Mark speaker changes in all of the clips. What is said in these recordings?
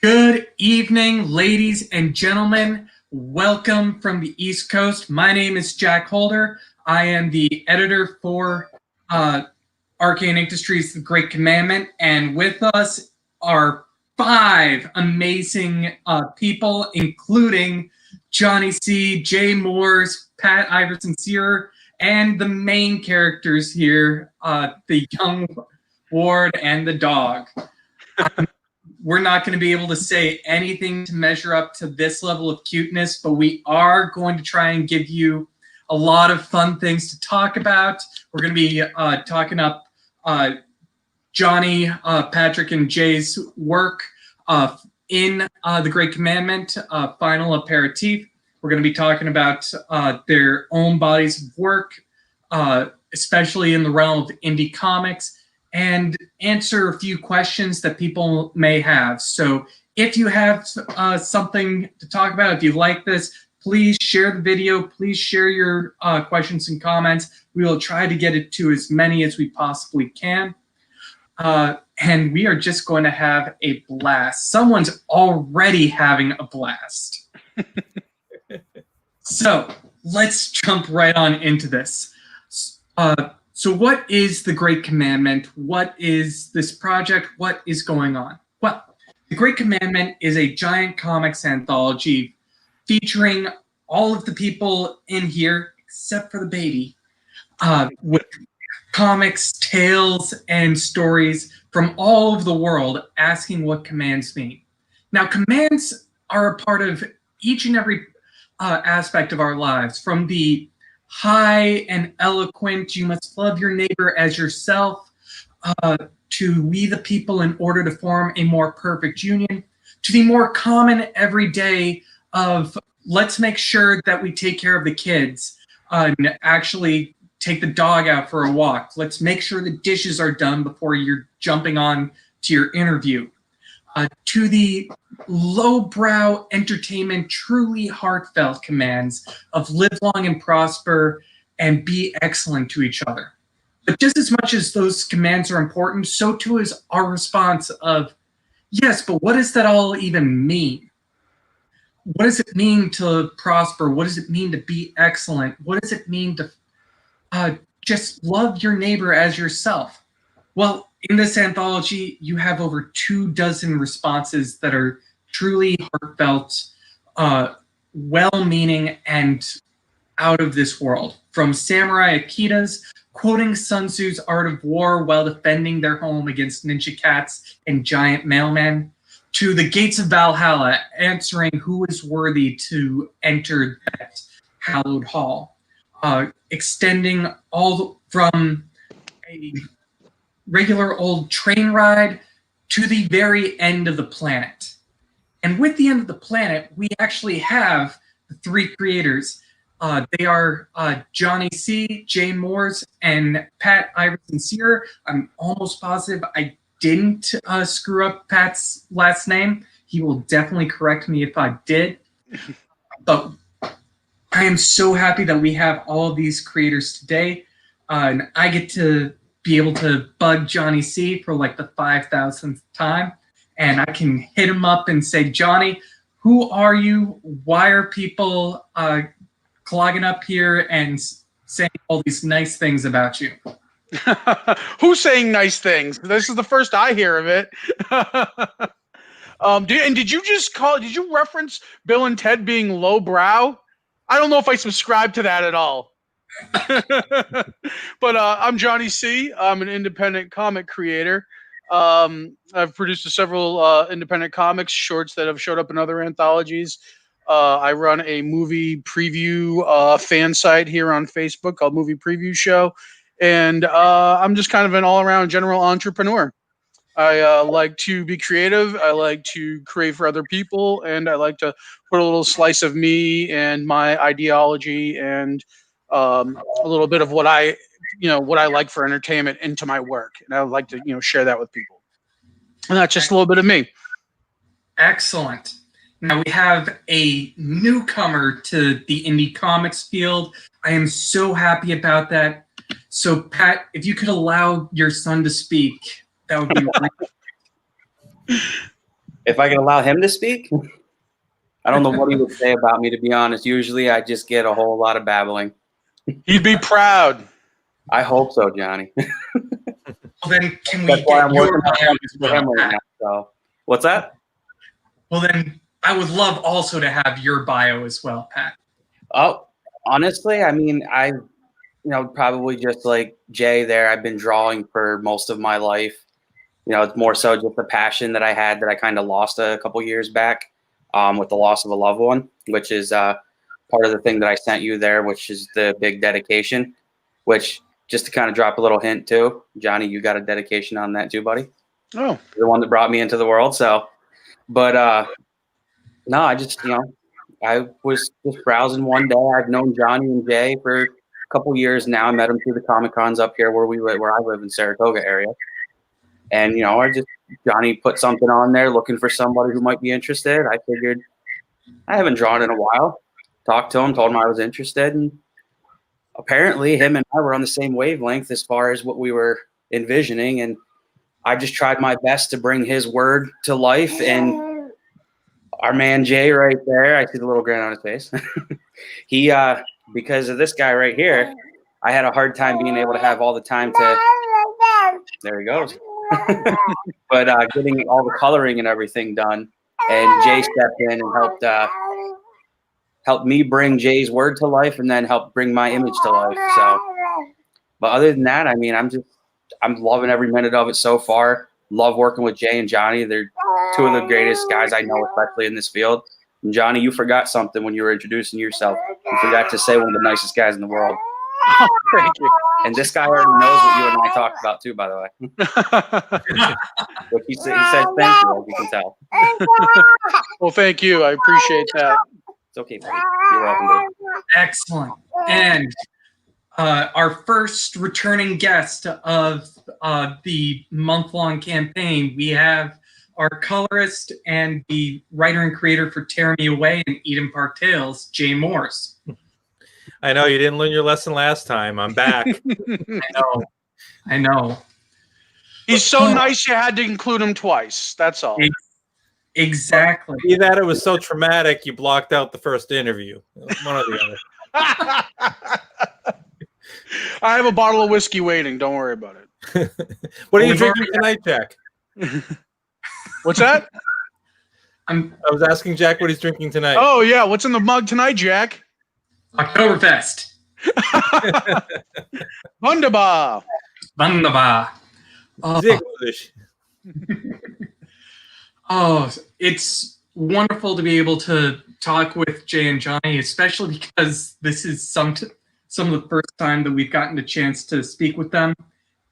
Speaker 1: Good evening, ladies and gentlemen. Welcome from the East Coast. My name is Jack Holder. I am the editor for Arcane Industries' The Great Commandment, and with us are five amazing people, including Johnny C., Jay Mooers, Pat Iverson-Searer, and the main characters here, the young ward and the dog. We're not going to be able to say anything to measure up to this level of cuteness, but we are going to try and give you a lot of fun things to talk about. We're going to be talking up Johnny, Patrick, and Jay's work in The Great Commandment, Final Aperitif. We're going to be talking about their own bodies of work, especially in the realm of indie comics, and answer a few questions that people may have. So if you have something to talk about, if you like this, please share the video. Please share your questions and comments. We will try to get it to as many as we possibly can. And we are just going to have a blast. Someone's already having a blast. So let's jump right on into this. So what is The Great Commandment? What is this project? What is going on? Well, The Great Commandment is a giant comics anthology featuring all of the people in here, except for the baby, with comics, tales, and stories from all over the world asking what commands mean. Now, commands are a part of each and every aspect of our lives, from the high and eloquent, you must love your neighbor as yourself, to we the people in order to form a more perfect union, to the more common everyday of let's make sure that we take care of the kids and actually take the dog out for a walk. Let's make sure the dishes are done before you're jumping on to your interview. To the lowbrow entertainment, truly heartfelt commands of live long and prosper and be excellent to each other. But just as much as those commands are important, so too is our response of, yes, but what does that all even mean? What does it mean to prosper? What does it mean to be excellent? What does it mean to just love your neighbor as yourself? Well, in this anthology, you have over 24 responses that are truly heartfelt, well-meaning, and out of this world. From Samurai Akitas quoting Sun Tzu's Art of War while defending their home against ninja cats and giant mailmen, to the Gates of Valhalla answering who is worthy to enter that hallowed hall, extending all from a regular old train ride to the very end of the planet. And with the end of the planet, we actually have the three creators. They are Johnny C., Jay Mooers, and Pat Iverson-Searer. I'm almost positive I didn't screw up Pat's last name. He will definitely correct me if I did. But I am so happy that we have all of these creators today. And I get to be able to bug Johnny C. for like the 5,000th time. And I can hit him up and say, Johnny, who are you? Why are people clogging up here and saying all these nice things about you?
Speaker 2: Who's saying nice things? This is the first I hear of it. Did you reference Bill and Ted being lowbrow? I don't know if I subscribe to that at all. But I'm Johnny C. I'm an independent comic creator. I've produced several independent comics, shorts that have showed up in other anthologies. I run a movie preview fan site here on Facebook called Movie Preview Show. And I'm just kind of an all-around general entrepreneur. I like to be creative. I like to create for other people. And I like to put a little slice of me and my ideology and a little bit of what I like for entertainment into my work. And I would like to, share that with people. And that's just a little bit of me.
Speaker 1: Excellent. Now we have a newcomer to the indie comics field. I am so happy about that. So Pat, if you could allow your son to speak, that would be great.
Speaker 3: If I can allow him to speak, I don't know what he would say about me, to be honest. Usually I just get a whole lot of babbling.
Speaker 2: He'd be proud.
Speaker 3: I hope so, Johnny.
Speaker 1: Well, then can we
Speaker 3: That's why
Speaker 1: get
Speaker 3: I'm
Speaker 1: your
Speaker 3: working on
Speaker 1: bio as
Speaker 3: something for him
Speaker 1: well,
Speaker 3: right
Speaker 1: Pat?
Speaker 3: now. So, what's that?
Speaker 1: Well, then I would love also to have your bio as well, Pat.
Speaker 3: Oh, honestly, I mean, probably just like Jay there, I've been drawing for most of my life. It's more so just a passion that I had that I kind of lost a couple years back with the loss of a loved one, which is part of the thing that I sent you there, which is the big dedication, which just to kind of drop a little hint too, Johnny, you got a dedication on that too, buddy.
Speaker 2: Oh,
Speaker 3: The one that brought me into the world. So, but no, I just, I was just browsing one day. I've known Johnny and Jay for a couple years now. I met them through the Comic Cons up here where I live in Saratoga area. And, Johnny put something on there looking for somebody who might be interested. I figured I haven't drawn in a while. Talked to him, told him I was interested. And apparently him and I were on the same wavelength as far as what we were envisioning. And I just tried my best to bring his word to life. And our man Jay right there, I see the little grin on his face. He, because of this guy right here, I had a hard time being able to have all the time to. There he goes. But getting all the coloring and everything done, and Jay stepped in and helped me bring Jay's word to life, and then helped bring my image to life. So, but other than that, I mean, I'm loving every minute of it so far. Love working with Jay and Johnny. They're two of the greatest guys I know, especially in this field. And Johnny, you forgot something when you were introducing yourself. You forgot to say one of the nicest guys in the world.
Speaker 2: Oh, thank you.
Speaker 3: And this guy already knows what you and I talked about too, by the way. But he said thank you, as you can tell.
Speaker 2: Well, thank you. I appreciate that.
Speaker 3: It's okay, buddy. You're welcome, dude.
Speaker 1: Excellent. And our first returning guest of the month-long campaign, we have our colorist and the writer and creator for Tear Me Away and Eden Park Tales, Jay Mooers.
Speaker 4: I know you didn't learn your lesson last time. I'm back.
Speaker 1: I know.
Speaker 2: He's so nice you had to include him twice. That's all.
Speaker 1: Exactly.
Speaker 4: Be that it was so traumatic you blocked out the first interview. One or the other.
Speaker 2: I have a bottle of whiskey waiting. Don't worry about it.
Speaker 4: What are you drinking tonight, Jack?
Speaker 2: What's that?
Speaker 4: I was asking Jack what he's drinking tonight.
Speaker 2: Oh, yeah. What's in the mug tonight, Jack?
Speaker 1: Oktoberfest.
Speaker 2: Wunderbar.
Speaker 1: Wunderbar.
Speaker 4: English.
Speaker 1: Oh, it's wonderful to be able to talk with Jay and Johnny, especially because this is some of the first time that we've gotten a chance to speak with them.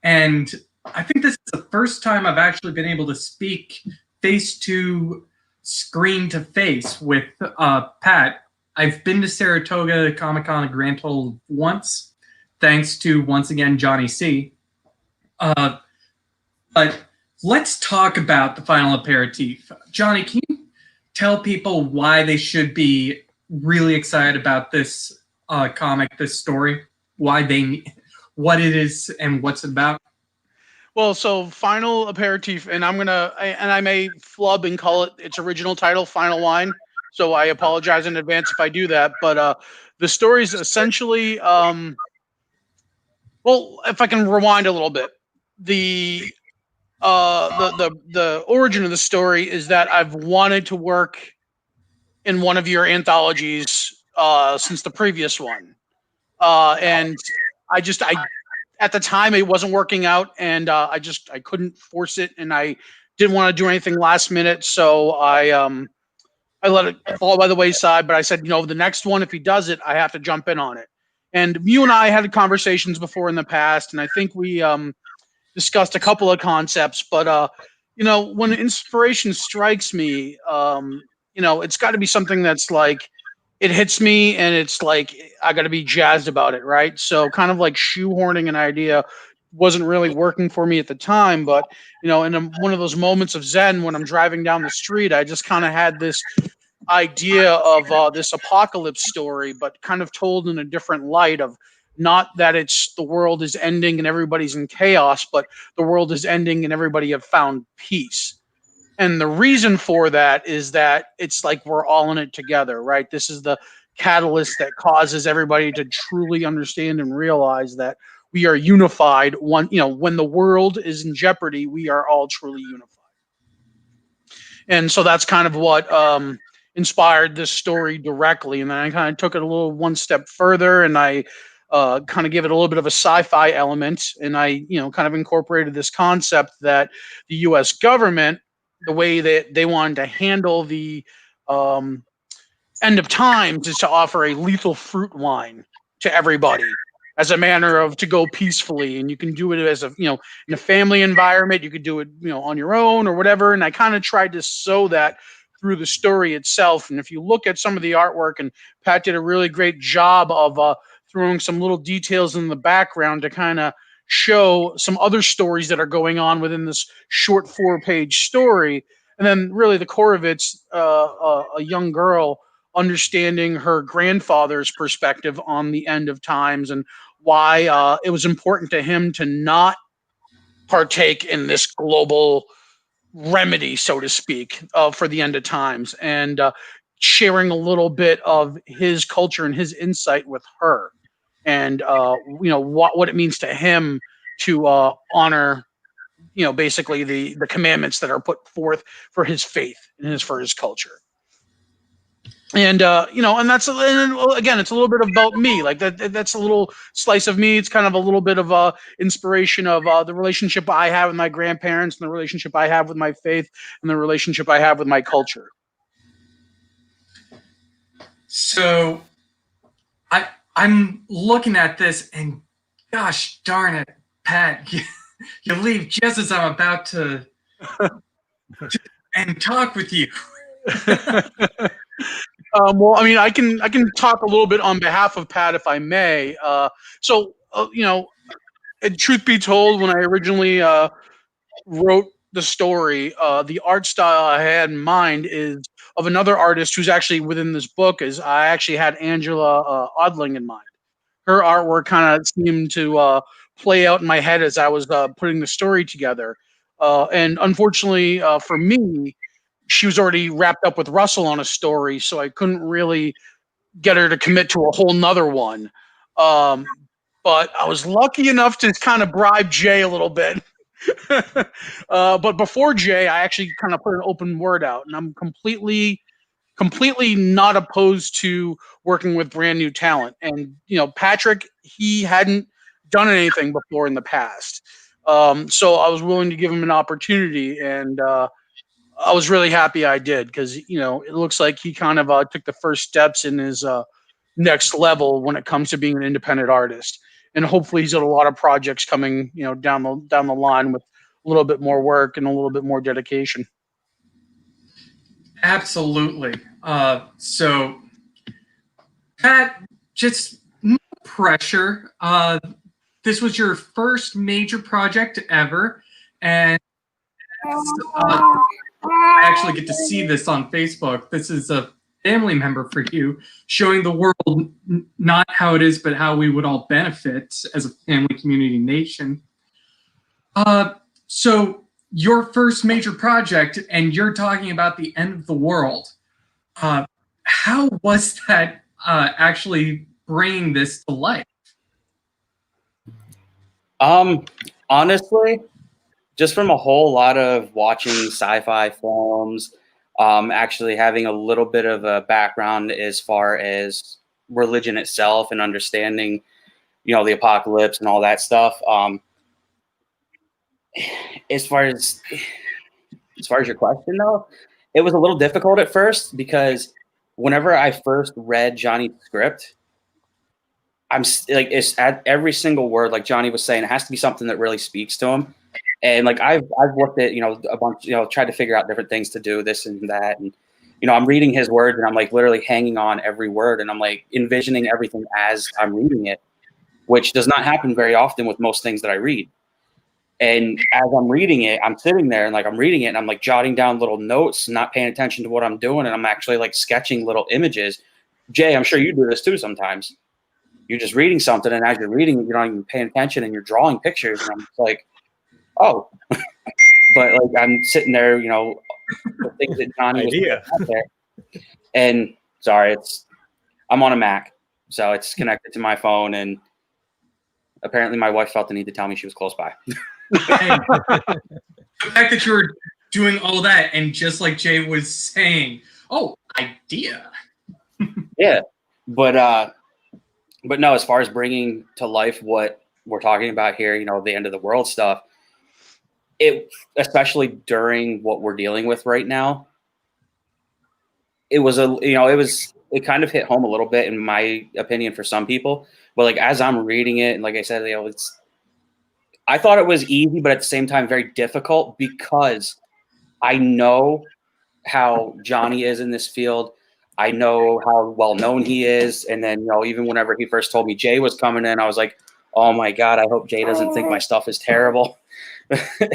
Speaker 1: And I think this is the first time I've actually been able to speak face to screen to face with Pat. I've been to Saratoga Comic-Con a grand total once, thanks to, once again, Johnny C. But let's talk about the final aperitif. Johnny, can you tell people why they should be really excited about this comic, this story, what it is and what's it about?
Speaker 2: Well, so Final Aperitif, and I may flub and call it its original title, Final Wine. So I apologize in advance if I do that. But the story is essentially, well, if I can rewind a little bit, the origin of the story is that I've wanted to work in one of your anthologies since the previous one, and I at the time it wasn't working out, and I couldn't force it, and I didn't want to do anything last minute, so I let it fall by the wayside. But I said, the next one, if he does it, I have to jump in on it. And you and I had conversations before in the past, and I think we discussed a couple of concepts. But when inspiration strikes me, it's got to be something that's like it hits me, and it's like I got to be jazzed about it, right? So kind of like shoehorning an idea wasn't really working for me at the time, but in one of those moments of zen when I'm driving down the street, I just kind of had this idea of this apocalypse story, but kind of told in a different light of not that it's the world is ending and everybody's in chaos, but the world is ending and everybody have found peace. And the reason for that is that it's like we're all in it together, right? This is the catalyst that causes everybody to truly understand and realize that we are unified. When the world is in jeopardy, we are all truly unified. And so that's kind of what inspired this story directly. And then I kind of took it a little one step further, and I kind of give it a little bit of a sci-fi element. And I, kind of incorporated this concept that the U.S. government, the way that they wanted to handle the end of times, is to offer a lethal fruit wine to everybody as a manner of to go peacefully. And you can do it as in a family environment. You could do it, on your own or whatever. And I kind of tried to sow that through the story itself. And if you look at some of the artwork, and Pat did a really great job of throwing some little details in the background to kind of show some other stories that are going on within this short 4-page story. And then really the core of it's a young girl understanding her grandfather's perspective on the end of times, and why it was important to him to not partake in this global remedy, so to speak, for the end of times, and sharing a little bit of his culture and his insight with her, and what it means to him to honor, basically the commandments that are put forth for his faith and for his culture. And and again, it's a little bit about me. Like that's a little slice of me. It's kind of a little bit of inspiration of the relationship I have with my grandparents, and the relationship I have with my faith, and the relationship I have with my culture.
Speaker 1: So I'm looking at this, and gosh darn it, Pat, you leave just as I'm about to and talk with you.
Speaker 2: Well, I mean, I can talk a little bit on behalf of Pat, if I may. Truth be told, when I originally wrote the story, the art style I had in mind is of another artist who's actually within this book. Is I actually had Angela Odling in mind. Her artwork kind of seemed to play out in my head as I was putting the story together. And unfortunately for me, she was already wrapped up with Russell on a story, so I couldn't really get her to commit to a whole nother one. But I was lucky enough to kind of bribe Jay a little bit. But before Jay, I actually kind of put an open word out, and I'm completely not opposed to working with brand new talent. And Patrick, he hadn't done anything before in the past, so I was willing to give him an opportunity, and I was really happy I did, because it looks like he kind of took the first steps in his next level when it comes to being an independent artist. And hopefully he's got a lot of projects coming down the line with a little bit more work and a little bit more dedication.
Speaker 1: Absolutely. So Pat, just no pressure. This was your first major project ever, and I actually get to see this on Facebook. This is a family member for you, showing the world not how it is, but how we would all benefit as a family, community, nation. So your first major project, and you're talking about the end of the world. How was that actually bringing this to life?
Speaker 3: Honestly, just from a whole lot of watching sci-fi films, actually having a little bit of a background as far as religion itself and understanding, the apocalypse and all that stuff. As far as your question though, it was a little difficult at first, because whenever I first read Johnny's script, I'm like, it's at every single word, like Johnny was saying, it has to be something that really speaks to him. And like I've looked at a bunch, tried to figure out different things to do this and that, and I'm reading his words, and I'm like literally hanging on every word, and I'm like envisioning everything as I'm reading it, which does not happen very often with most things that I read. And as I'm reading it, I'm sitting there and like I'm reading it, and I'm like jotting down little notes, not paying attention to what I'm doing, and I'm actually like sketching little images. Jay, I'm sure you do this too sometimes. You're just reading something, and as you're reading it, you're not even paying attention, and you're drawing pictures, and I'm just like, oh. But like I'm sitting there, the things that Johnny was
Speaker 4: Idea.
Speaker 3: out there. And sorry, I'm on a Mac, so it's connected to my phone, and apparently my wife felt the need to tell me she was close by.
Speaker 1: The fact that you're doing all that, and just like Jay was saying, oh, idea.
Speaker 3: Yeah, but no, as far as bringing to life what we're talking about here, the end of the world stuff, especially during what we're dealing with right now, it kind of hit home a little bit, in my opinion, for some people. But like, as I'm reading it, and like I said, I thought it was easy, but at the same time very difficult, because I know how Johnny is in this field. I know how well known he is. And then, even whenever he first told me Jay was coming in, I was like, oh my God, I hope Jay doesn't think my stuff is terrible.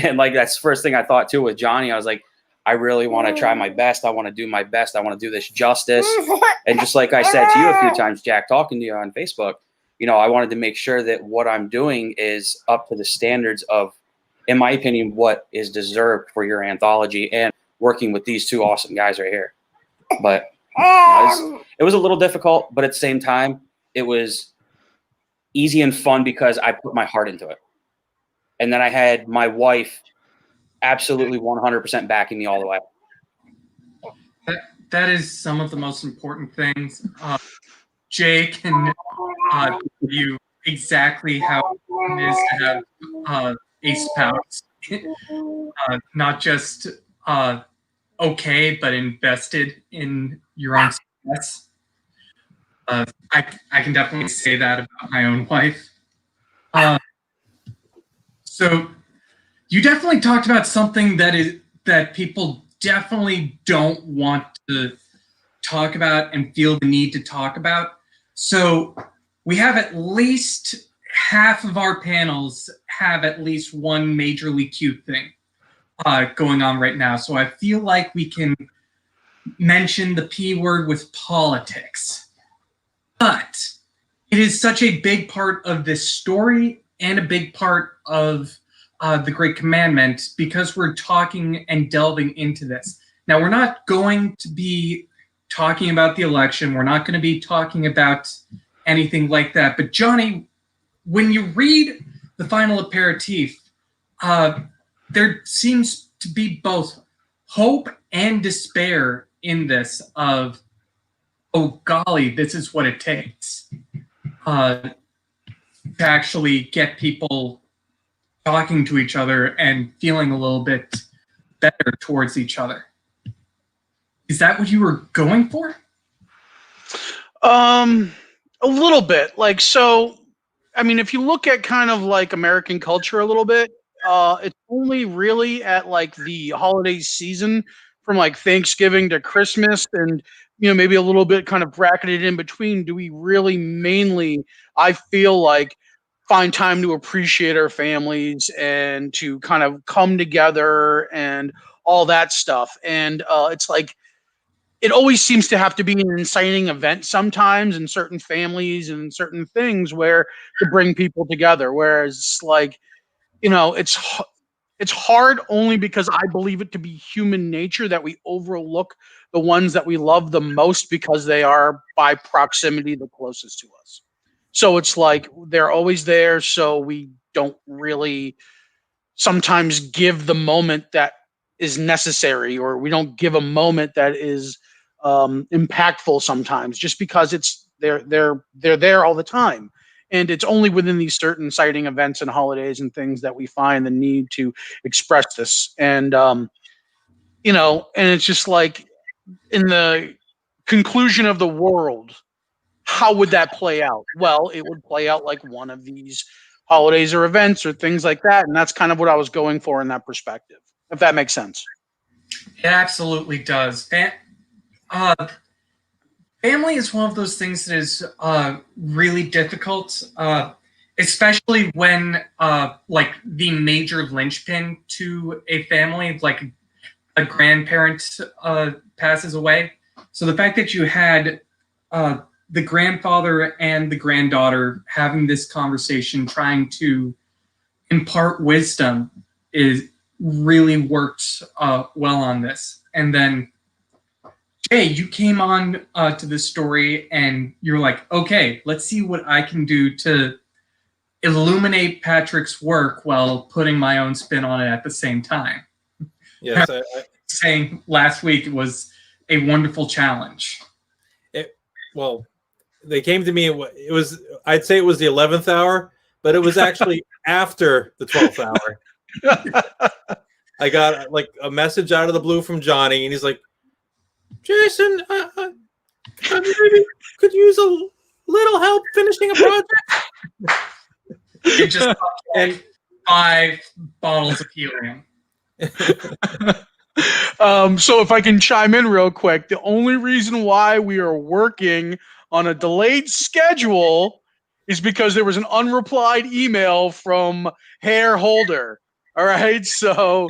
Speaker 3: And like, that's the first thing I thought too with Johnny. I was like, I really want to try my best. I want to do my best. I want to do this justice. And just like I said to you a few times, Jack, talking to you on Facebook, I wanted to make sure that what I'm doing is up to the standards of, in my opinion, what is deserved for your anthology, and working with these two awesome guys right here. But it was a little difficult, but at the same time, it was easy and fun because I put my heart into it. And then I had my wife absolutely 100% backing me all the way.
Speaker 1: That is some of the most important things. Jay can tell you exactly how it is to have a spouse, not just okay, but invested in your own success. I can definitely say that about my own wife. So you definitely talked about something that people definitely don't want to talk about and feel the need to talk about. So we have at least half of our panels have at least one majorly cute thing going on right now. So I feel like we can mention the P word with politics. But it is such a big part of this story and a big part of the Great Commandment, because we're talking and delving into this. Now, we're not going to be talking about the election. We're not going to be talking about anything like that. But Johnny, when you read the final aperitif, there seems to be both hope and despair in this of, oh golly, this is what it takes to actually get people talking to each other and feeling a little bit better towards each other. Is that what you were going for?
Speaker 2: A little bit. Like, so, I mean, if you look at kind of like American culture a little bit, it's only really at like the holiday season, from like Thanksgiving to Christmas, and maybe a little bit kind of bracketed in between, do we really mainly, I feel like, find time to appreciate our families and to kind of come together and all that stuff. And it's like, it always seems to have to be an inciting event sometimes in certain families and certain things where to bring people together. Whereas like, it's hard only because I believe it to be human nature that we overlook the ones that we love the most because they are by proximity the closest to us. So it's like they're always there, so we don't really sometimes give the moment that is necessary, or we don't give a moment that is impactful sometimes, just because they're there all the time. And it's only within these certain citing events and holidays and things that we find the need to express this. And and it's just like, in the conclusion of the world, how would that play out? Well, it would play out like one of these holidays or events or things like that. And that's kind of what I was going for in that perspective, if that makes sense.
Speaker 1: It absolutely does. Family is one of those things that is really difficult, especially when like the major linchpin to a family, like a grandparent passes away. So the fact that you had the grandfather and the granddaughter having this conversation, trying to impart wisdom, is really worked well on this. and then Jay, you came on to this story, and you're like, okay, let's see what I can do to illuminate Patrick's work while putting my own spin on it at the same time.
Speaker 4: Yes,
Speaker 1: saying last week it was a wonderful challenge.
Speaker 4: Well, they came to me. It was, I'd say it was the 11th hour, but it was actually after the 12th hour. I got like a message out of the blue from Johnny, and he's like, Jason, I maybe could use a little help finishing a project.
Speaker 1: You just and 5 bottles of helium.
Speaker 2: So if I can chime in real quick, the only reason why we are working on a delayed schedule is because there was an unreplied email from Hair Holder. All right, so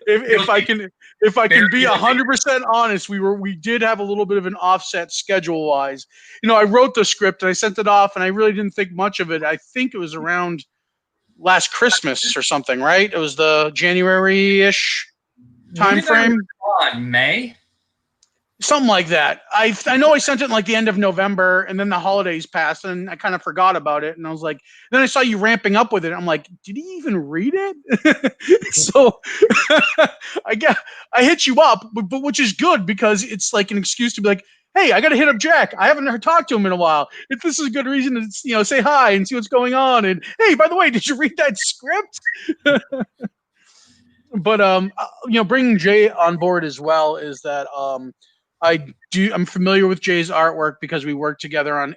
Speaker 2: if I can be 100% honest, we did have a little bit of an offset schedule wise. I wrote the script and I sent it off, and I really didn't think much of it. I think it was around last Christmas or something, right? It was the January-ish time frame.
Speaker 1: May,
Speaker 2: something like that. I know I sent it in like the end of November, and then the holidays passed, and I kind of forgot about it. And I was like, then I saw you ramping up with it. I'm like, did he even read it? So I hit you up, but which is good because it's like an excuse to be like, hey, I got to hit up Jack. I haven't talked to him in a while. This is a good reason to say hi and see what's going on. And hey, by the way, did you read that script? But bringing Jay on board as well is that I'm familiar with Jay's artwork because we worked together on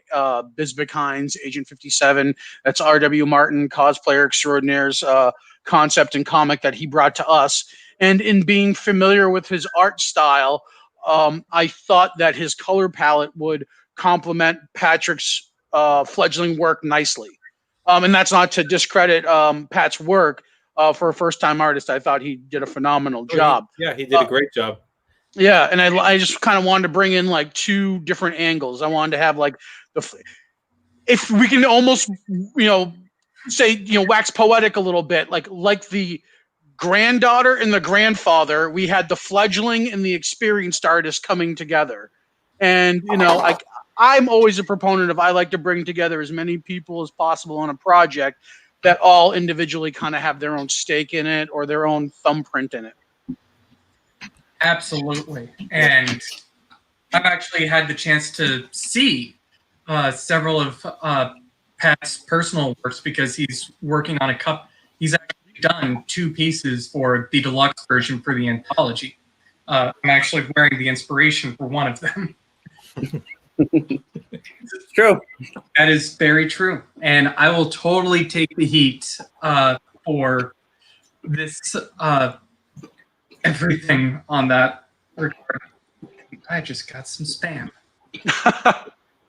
Speaker 2: Bisbee Hines, Agent 57. That's R.W. Martin, cosplayer extraordinaire's concept and comic that he brought to us. And in being familiar with his art style, I thought that his color palette would complement Patrick's fledgling work nicely. And that's not to discredit Pat's work. For a first-time artist, I thought he did a phenomenal job.
Speaker 4: He did a great job.
Speaker 2: Yeah, and I just kind of wanted to bring in like 2 different angles. I wanted to have like if we can almost say wax poetic a little bit, like the granddaughter and the grandfather. We had the fledgling and the experienced artist coming together, and I'm always a proponent of I like to bring together as many people as possible on a project that all individually kind of have their own stake in it or their own thumbprint in it.
Speaker 1: Absolutely. And I've actually had the chance to see several of Pat's personal works because he's working on he's actually done 2 pieces for the deluxe version for the anthology. I'm actually wearing the inspiration for one of them.
Speaker 3: It's true.
Speaker 1: That is very true. And I will totally take the heat for this everything on that regard. I just got some spam.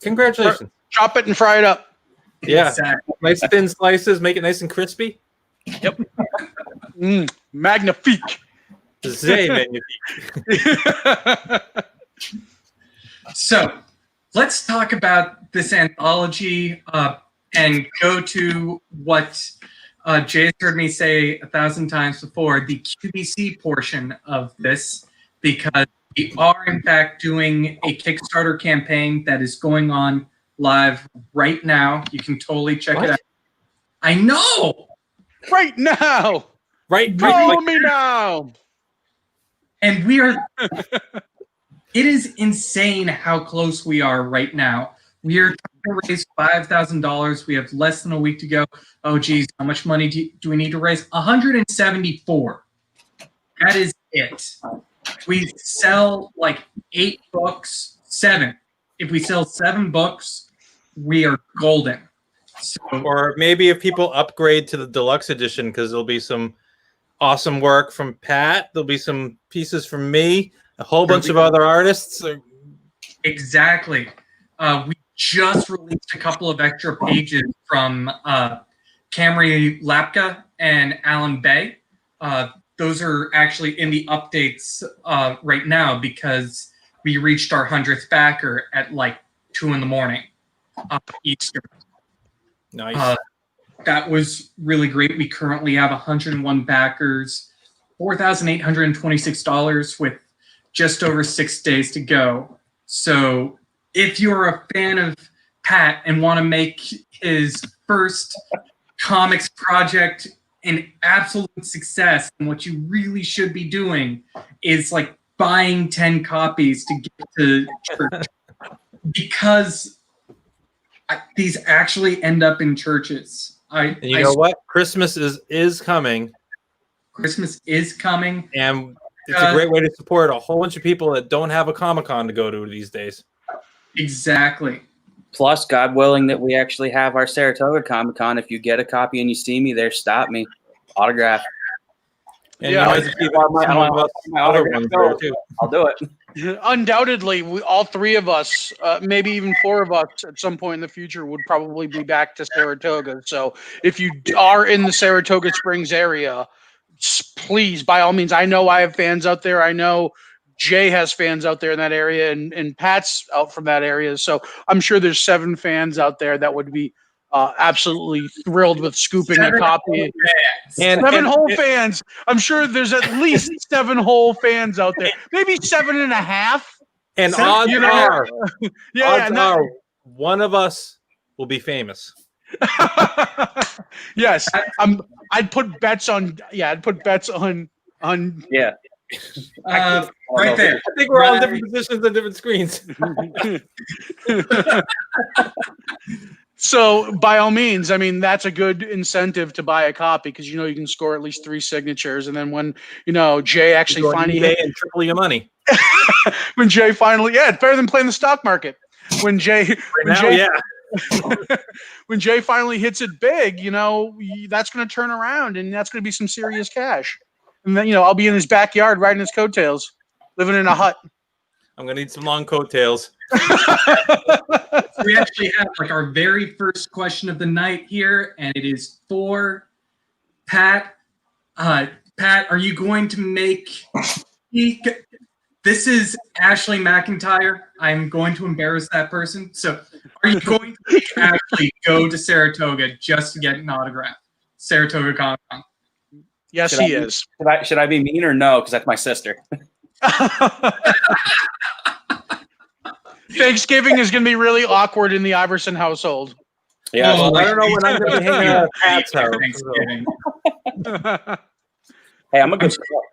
Speaker 4: Congratulations.
Speaker 2: Chop it and fry it up.
Speaker 4: Yeah.
Speaker 1: Exactly.
Speaker 4: Nice thin slices, make it nice and crispy.
Speaker 2: Yep. Magnifique.
Speaker 4: Zay magnifique.
Speaker 1: So let's talk about this anthology and go to what Jay's heard me say 1,000 times before, the QVC portion of this, because we are in fact doing a Kickstarter campaign that is going on live right now. You can totally check it out. I know!
Speaker 2: Right now! Follow me now!
Speaker 1: And we are... It is insane how close we are right now. We are trying to raise $5,000. We have less than a week to go. Oh, geez, how much money do we need to raise? 174. That is it. We sell like 8 books, 7. If we sell 7 books, we are golden. So,
Speaker 4: or maybe if people upgrade to the deluxe edition, because there'll be some awesome work from Pat. There'll be some pieces from me. A whole bunch of other artists.
Speaker 1: Exactly. We just released a couple of extra pages from Camry Lapka and Alan Bay. Those are actually in the updates right now because we reached our 100th backer at like 2 a.m. Eastern.
Speaker 4: Nice.
Speaker 1: That was really great. We currently have 101 backers. $4,826 with just over 6 days to go. So if you're a fan of Pat and want to make his first comics project an absolute success, and what you really should be doing is like buying 10 copies to get to church, because these actually end up in churches.
Speaker 4: And you know what? Christmas is coming.
Speaker 1: Christmas is coming.
Speaker 4: And it's a great way to support a whole bunch of people that don't have a Comic-Con to go to these days.
Speaker 1: Exactly.
Speaker 3: Plus, God willing, that we actually have our Saratoga Comic-Con. If you get a copy and you see me there, stop me. Autograph.
Speaker 4: And
Speaker 2: Yeah,
Speaker 4: you might see some of us other ones there too.
Speaker 3: I'll do it.
Speaker 2: Undoubtedly, all three of us, maybe even four of us at some point in the future would probably be back to Saratoga. So if you are in the Saratoga Springs area, please, by all means, I know I have fans out there. I know Jay has fans out there in that area, and Pat's out from that area. So I'm sure there's 7 fans out there that would be absolutely thrilled with scooping a copy.
Speaker 1: And
Speaker 2: 7 whole fans. I'm sure there's at least 7 whole fans out there. Maybe 7.5.
Speaker 4: And odds are,
Speaker 2: yeah,
Speaker 4: one of us will be famous.
Speaker 2: Yes, I'd put bets on. Yeah, I'd put bets on.
Speaker 3: Yeah.
Speaker 1: Right there.
Speaker 4: I think we're all in different positions on different screens.
Speaker 2: So by all means, I mean, that's a good incentive to buy a copy, because you know you can score at least 3 signatures, and then when Jay actually finally
Speaker 4: and triple your money.
Speaker 2: When Jay finally, it's better than playing the stock market. When Jay finally hits it big, that's going to turn around, and that's going to be some serious cash. And then I'll be in his backyard riding his coattails, living in a hut.
Speaker 4: I'm going to need some long coattails.
Speaker 1: We actually have like our very first question of the night here, and it is for Pat. Pat, are you going to make? This is Ashley McIntyre. I'm going to embarrass that person. So, are you going to make Ashley go to Saratoga just to get an autograph? Saratoga Comic-Con.
Speaker 2: Yes, he is.
Speaker 3: Should I be mean or no? Because that's my sister.
Speaker 2: Thanksgiving is going to be really awkward in the Iverson household.
Speaker 3: Yeah,
Speaker 4: I don't know when I'm going to be hanging out at Pat's house.
Speaker 1: Thanksgiving.
Speaker 3: Hey, I'm a good sport.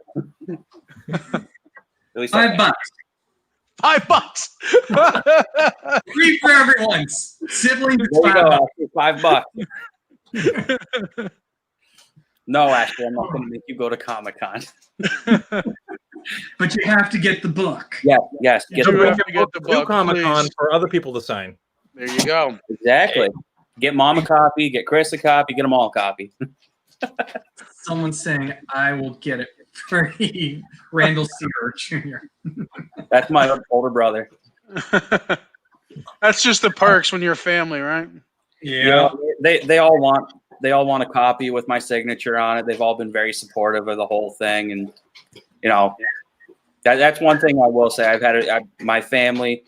Speaker 3: At least
Speaker 1: $5.
Speaker 2: $5.
Speaker 1: 3 for everyone. Siblings,
Speaker 3: $5. $5. No, Ashley, I'm not going to make you go to Comic-Con.
Speaker 1: But you have to get the book.
Speaker 3: Yes.
Speaker 2: You have to get the book,
Speaker 4: Comic-Con
Speaker 2: please.
Speaker 4: for other people to sign.
Speaker 2: There you go.
Speaker 3: Exactly. Get Mom a copy, get Chris a copy, get them all a copy.
Speaker 1: Someone's saying, I will get it for you, Randall Searer Jr.
Speaker 3: That's my older brother.
Speaker 2: That's just the perks when you're a family, right?
Speaker 1: Yeah.
Speaker 3: They all want a copy with my signature on it. They've all been very supportive of the whole thing, and that's one thing I will say. I've had my family,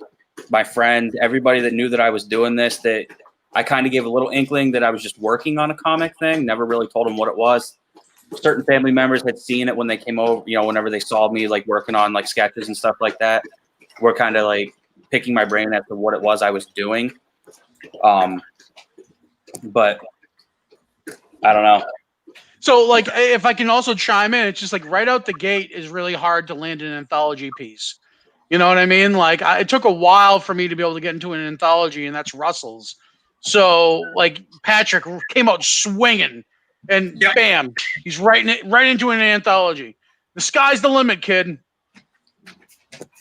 Speaker 3: my friends, everybody that knew that I was doing this, that I kind of gave a little inkling that I was just working on a comic thing. Never really told them what it was. Certain family members had seen it when they came over, whenever they saw me like working on like sketches and stuff like that. We're kind of like picking my brain as to what it was I was doing. But I don't know.
Speaker 2: So, like, if I can also chime in, it's just like right out the gate is really hard to land an anthology piece. You know what I mean? Like, it took a while for me to be able to get into an anthology, and that's Russell's. So, like, Patrick came out swinging, and bam, he's right into an anthology. The sky's the limit, kid.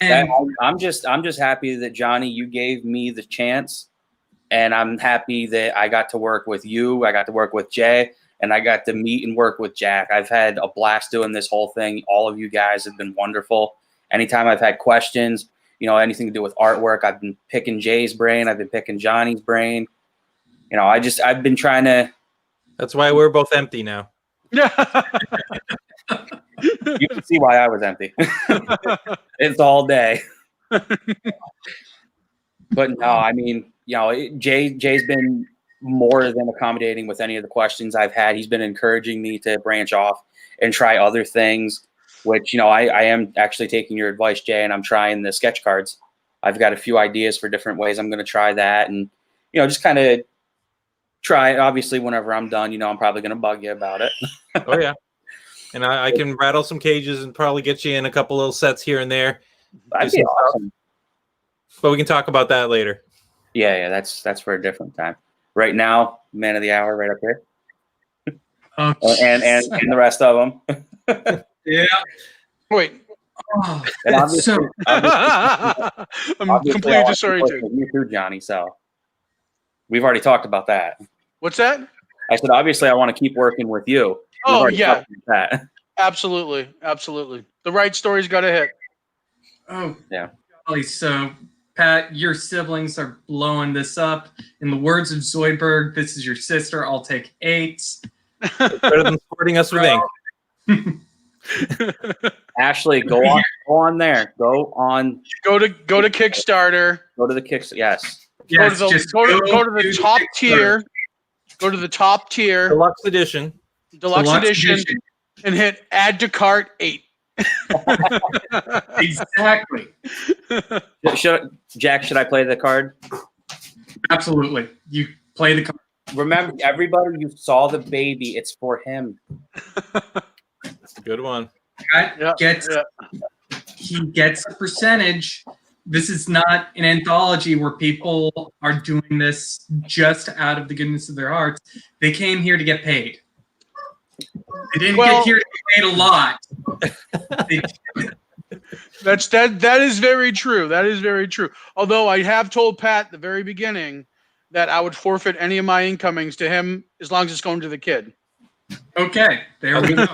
Speaker 1: And
Speaker 3: I'm just happy that, Johnny, you gave me the chance, and I'm happy that I got to work with you. I got to work with Jay. And I got to meet and work with Jack. I've had a blast doing this whole thing. All of you guys have been wonderful. Anytime I've had questions, anything to do with artwork, I've been picking Jay's brain. I've been picking Johnny's brain. I've been trying to.
Speaker 4: That's why we're both empty now.
Speaker 3: You can see why I was empty. It's all day. But no, I mean, Jay's been more than accommodating with any of the questions I've had. He's been encouraging me to branch off and try other things, which, I am actually taking your advice, Jay, and I'm trying the sketch cards. I've got a few ideas for different ways I'm going to try that, and, just kind of try it. Obviously, whenever I'm done, I'm probably going to bug you about it.
Speaker 4: Oh, yeah. And I can rattle some cages and probably get you in a couple little sets here and there.
Speaker 3: That'd be awesome.
Speaker 4: But we can talk about that later.
Speaker 3: Yeah, that's for a different time. Right now, man of the hour right up here. And the rest of them.
Speaker 1: Yeah.
Speaker 2: Wait.
Speaker 1: Oh,
Speaker 3: And
Speaker 1: it's
Speaker 3: obviously,
Speaker 2: I'm completely
Speaker 3: I want to
Speaker 2: disoriented.
Speaker 3: work with you too, Johnny. So we've already talked about that.
Speaker 2: What's that?
Speaker 3: I said, obviously, I want to keep working with you. We've
Speaker 2: Oh,
Speaker 3: already
Speaker 2: yeah.
Speaker 3: talked about that.
Speaker 2: Absolutely. The right story's got to hit.
Speaker 1: Oh,
Speaker 3: Yeah.
Speaker 1: golly. So, Pat, your siblings are blowing this up. In the words of Zoidberg, this is your sister. I'll take 8.
Speaker 4: Better than supporting us with ink.
Speaker 3: Ashley, go on there. Go on.
Speaker 2: Go to Kickstarter.
Speaker 3: Go to the Kickstarter. Yes.
Speaker 1: Yes,
Speaker 2: go to the top tier. Go to the top tier.
Speaker 4: Deluxe edition.
Speaker 2: Deluxe edition. And hit add to cart 8.
Speaker 1: Exactly.
Speaker 3: Jack, should I play the card?
Speaker 1: Absolutely. You play the card.
Speaker 3: Remember, everybody, you saw the baby. It's for him.
Speaker 4: That's a good one.
Speaker 1: He gets a percentage. This is not an anthology where people are doing this just out of the goodness of their hearts. They came here to get paid. They didn't get here to get paid a lot.
Speaker 2: That is very true. That is very true. Although I have told Pat at the very beginning that I would forfeit any of my incomings to him as long as it's going to the kid.
Speaker 1: Okay, there we go.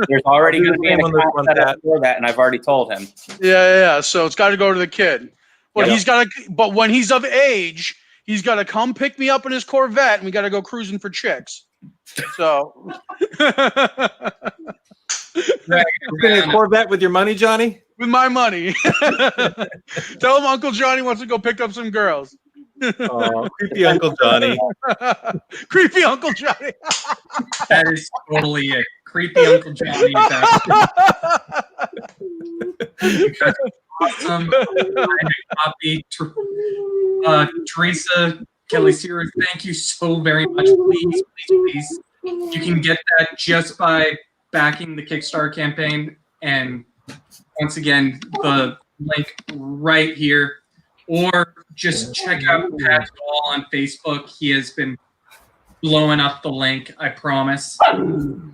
Speaker 3: There's already going to be an account set up for that, and I've already told him.
Speaker 2: Yeah. So it's got to go to the kid. But
Speaker 3: Yep.
Speaker 2: But when he's of age, he's got to come pick me up in his Corvette, and we got to go cruising for chicks. So.
Speaker 4: You're a Corvette with your money, Johnny?
Speaker 2: With my money. Tell him Uncle Johnny wants to go pick up some girls.
Speaker 4: Oh, creepy Uncle Johnny.
Speaker 2: Creepy Uncle Johnny.
Speaker 1: That is totally it. Creepy Uncle Johnny. That's awesome. Copy. Teresa Kelly-Searer, thank you so very much. Please. You can get that just by backing the Kickstarter campaign. And once again, the link right here. Or just check out Pat's wall on Facebook. He has been blowing up the link, I promise. All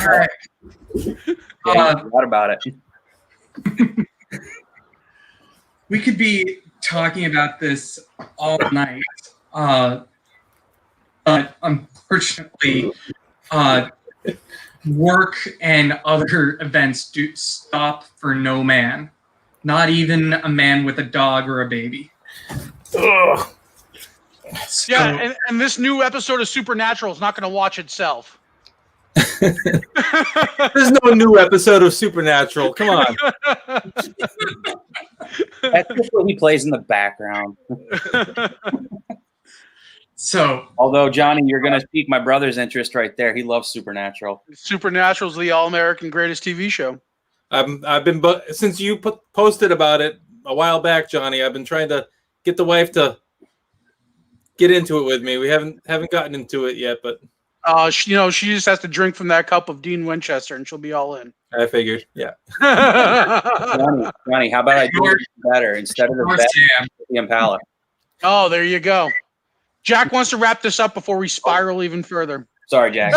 Speaker 1: right.
Speaker 3: What about it?
Speaker 1: We could be talking about this all night, but unfortunately, work and other events do stop for no man. Not even a man with a dog or a baby.
Speaker 4: Ugh.
Speaker 1: So,
Speaker 2: Yeah, and this new episode of Supernatural is not going to watch itself.
Speaker 4: There's no new episode of Supernatural. Come on.
Speaker 3: That's just what he plays in the background.
Speaker 1: So,
Speaker 3: although, Johnny, you're going to pique my brother's interest right there. He loves Supernatural.
Speaker 2: Supernatural's the all-American greatest TV show.
Speaker 4: I've been since you posted about it a while back, Johnny. I've been trying to get the wife to get into it with me. We haven't gotten into it yet, but
Speaker 2: she just has to drink from that cup of Dean Winchester, and she'll be all in.
Speaker 4: I figured, yeah.
Speaker 3: Johnny, how about I do it better instead of the Impala?
Speaker 2: Oh, there you go. Jack wants to wrap this up before we spiral even further.
Speaker 3: Sorry, Jack.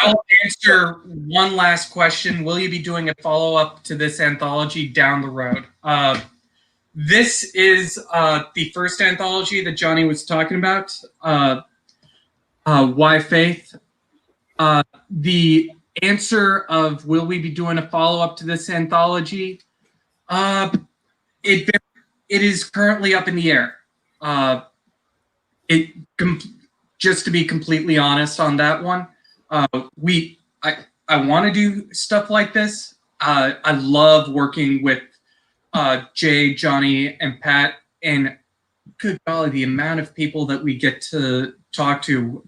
Speaker 1: I'll answer one last question. Will you be doing a follow-up to this anthology down the road? This is the first anthology that Johnny was talking about, Why Faith? The answer of will we be doing a follow-up to this anthology? It is currently up in the air. Just to be completely honest on that one, I want to do stuff like this. I love working with Jay, Johnny, and Pat, and good golly, the amount of people that we get to talk to.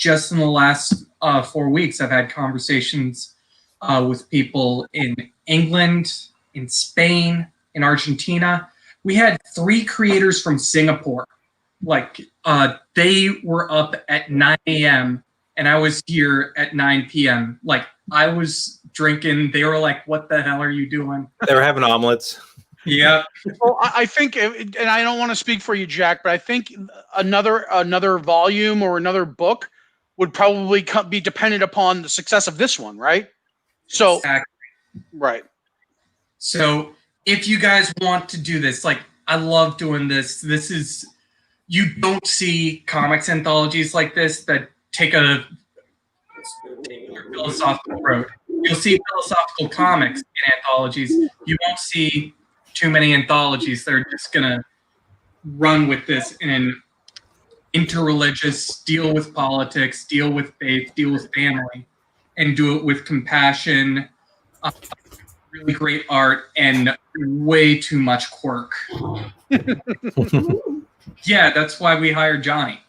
Speaker 1: just in the last 4 weeks, I've had conversations with people in England, in Spain, in Argentina. We had 3 creators from Singapore. Like, they were up at 9 a.m. and I was here at 9 p.m. Like, I was drinking. They were like, "What the hell are you doing?"
Speaker 4: They were having omelets.
Speaker 1: Yeah.
Speaker 2: Well, I think, and I don't want to speak for you, Jack, but I think another volume or another book would probably be dependent upon the success of this one, right? So,
Speaker 1: Exactly.
Speaker 2: right.
Speaker 1: So if you guys want to do this, like, I love doing this. This is, you don't see comics anthologies like this that take a philosophical road. You'll see philosophical comics in anthologies. You won't see too many anthologies that are just gonna run with this in an interreligious, deal with politics, deal with faith, deal with family, and do it with compassion, really great art, and way too much quirk. Yeah, that's why we hired Johnny.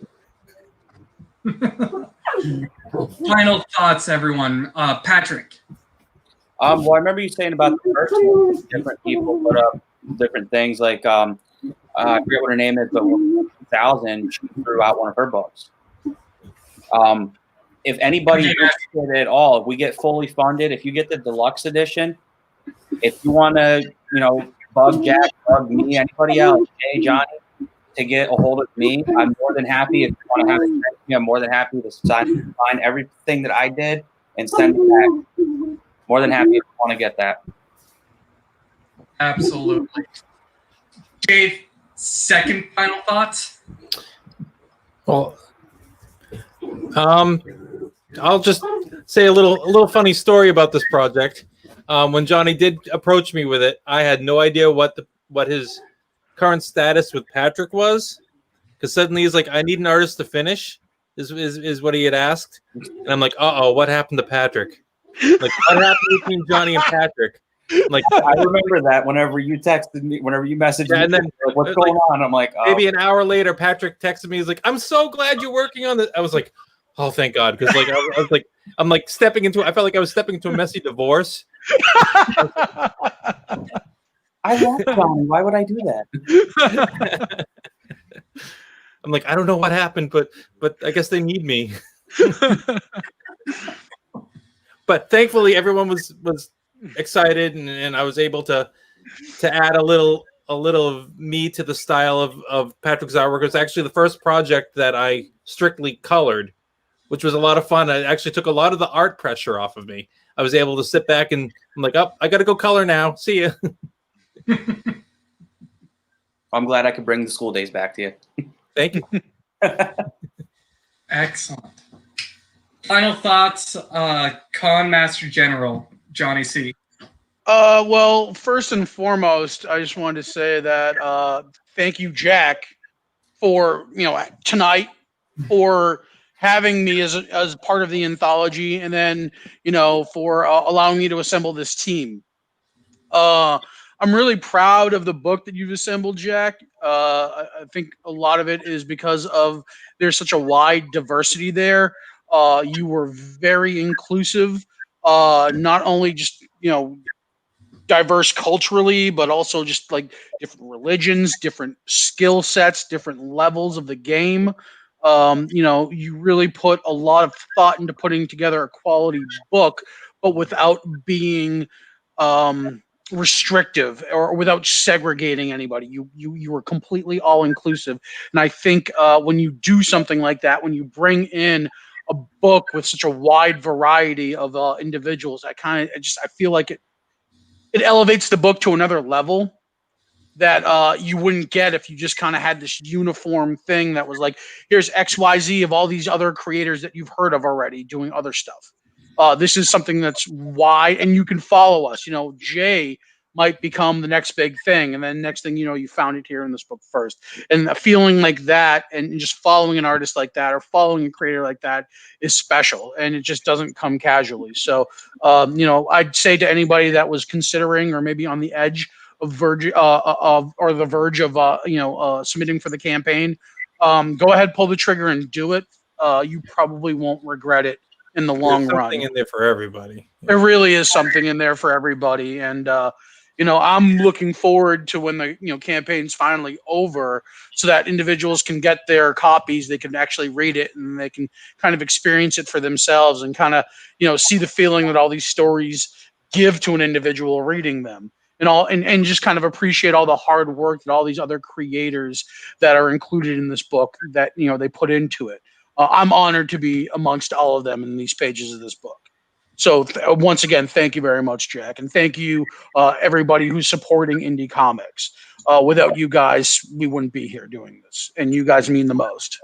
Speaker 1: Final thoughts, everyone. Patrick.
Speaker 3: Well, I remember you saying about the first one, different people put up different things. Like, I forget what her name is, but in 2000, she threw out one of her books. If anybody is interested at all, if we get fully funded, if you get the deluxe edition, if you want to, bug Jack, bug me, anybody else, Jay, Johnny, to get a hold of me, I'm more than happy. If you want to have it sent to me, I'm more than happy to sign everything that I did and send it back. More than happy if you want to get that.
Speaker 1: Absolutely. Jay, second final thoughts?
Speaker 4: Well, I'll just say a little funny story about this project. When Johnny did approach me with it, I had no idea what his current status with Patrick was, because suddenly he's like, "I need an artist to finish," is what he had asked, and I'm like, "Uh-oh, what happened to Patrick? Like, what happened between Johnny and Patrick?" Like,
Speaker 3: I remember that whenever you texted me, whenever you messaged me,
Speaker 4: and then
Speaker 3: like, what's going on? I'm like, oh.
Speaker 4: Maybe an hour later, Patrick texted me. He's like, "I'm so glad you're working on this." I was like, "Oh, thank God," because like I was like, I'm like stepping into. I felt like I was stepping into a messy divorce.
Speaker 3: I love Johnny. Why would I do that?
Speaker 4: I'm like, I don't know what happened, but I guess they need me. But thankfully, everyone was excited, and I was able to add a little of me to the style of Patrick's artwork. It was actually the first project that I strictly colored, which was a lot of fun. I actually took a lot of the art pressure off of me. I was able to sit back and I'm like, "Oh, I got to go color now. See ya."
Speaker 3: I'm glad I could bring the school days back to you.
Speaker 4: Thank you.
Speaker 1: Excellent. Final thoughts, Con Master General, Johnny C.
Speaker 2: Well, first and foremost, I just wanted to say that thank you, Jack, for tonight, for having me as part of the anthology, and then for allowing me to assemble this team. I'm really proud of the book that you've assembled, Jack. I think a lot of it is because of there's such a wide diversity there. You were very inclusive, not only just diverse culturally, but also just like different religions, different skill sets, different levels of the game. You really put a lot of thought into putting together a quality book, but without being restrictive or without segregating anybody. You were completely all inclusive, and I think when you do something like that, when you bring in a book with such a wide variety of individuals, I feel like it elevates the book to another level that you wouldn't get if you just kind of had this uniform thing that was like, here's XYZ of all these other creators that you've heard of already doing other stuff. This is something that's wide, and you can follow us. Jay might become the next big thing, and then next thing you found it here in this book first. And a feeling like that, and just following an artist like that or following a creator like that is special, and it just doesn't come casually. So, I'd say to anybody that was considering or maybe on the edge of the verge of submitting for the campaign, go ahead, pull the trigger and do it. you probably won't regret it in the
Speaker 4: There's
Speaker 2: long
Speaker 4: something
Speaker 2: run.
Speaker 4: in there for everybody.
Speaker 2: There really is something in there for everybody, and I'm looking forward to when the campaign's finally over, so that individuals can get their copies, they can actually read it, and they can kind of experience it for themselves, and kind of see the feeling that all these stories give to an individual reading them, and just kind of appreciate all the hard work that all these other creators that are included in this book that they put into it. I'm honored to be amongst all of them in these pages of this book. So once again, thank you very much, Jack, and thank you everybody who's supporting indie comics. Without you guys, we wouldn't be here doing this, and you guys mean the most.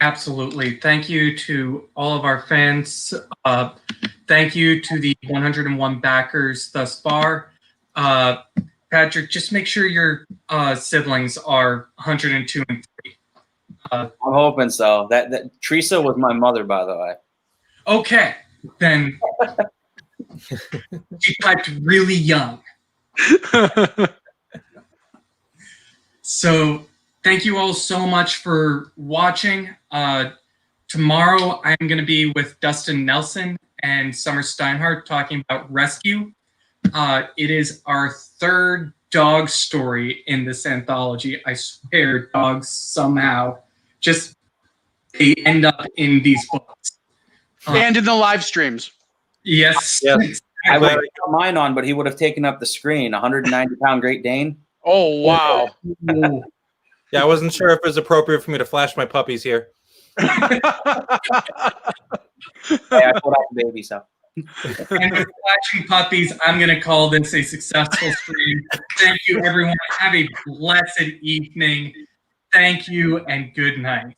Speaker 1: Absolutely. Thank you to all of our fans. Thank you to the 101 backers thus far. Patrick, just make sure your siblings are 102 and 3.
Speaker 3: I'm hoping so. That Teresa was my mother, by the way.
Speaker 1: Okay, then she typed really young. So thank you all so much for watching. Tomorrow I'm going to be with Dustin Nelson and Summer Steinhardt talking about Rescue. It is our third dog story in this anthology. I swear dogs somehow just they end up in these books.
Speaker 2: And in the live streams.
Speaker 1: Yes.
Speaker 4: Yes.
Speaker 3: I would have put mine on, but he would have taken up the screen. 190-pound Great Dane.
Speaker 2: Oh, wow.
Speaker 4: Yeah, I wasn't sure if it was appropriate for me to flash my puppies here.
Speaker 3: Hey, I put out the baby, so.
Speaker 1: And with flashing puppies, I'm going to call this a successful stream. Thank you, everyone. Have a blessed evening. Thank you, and good night.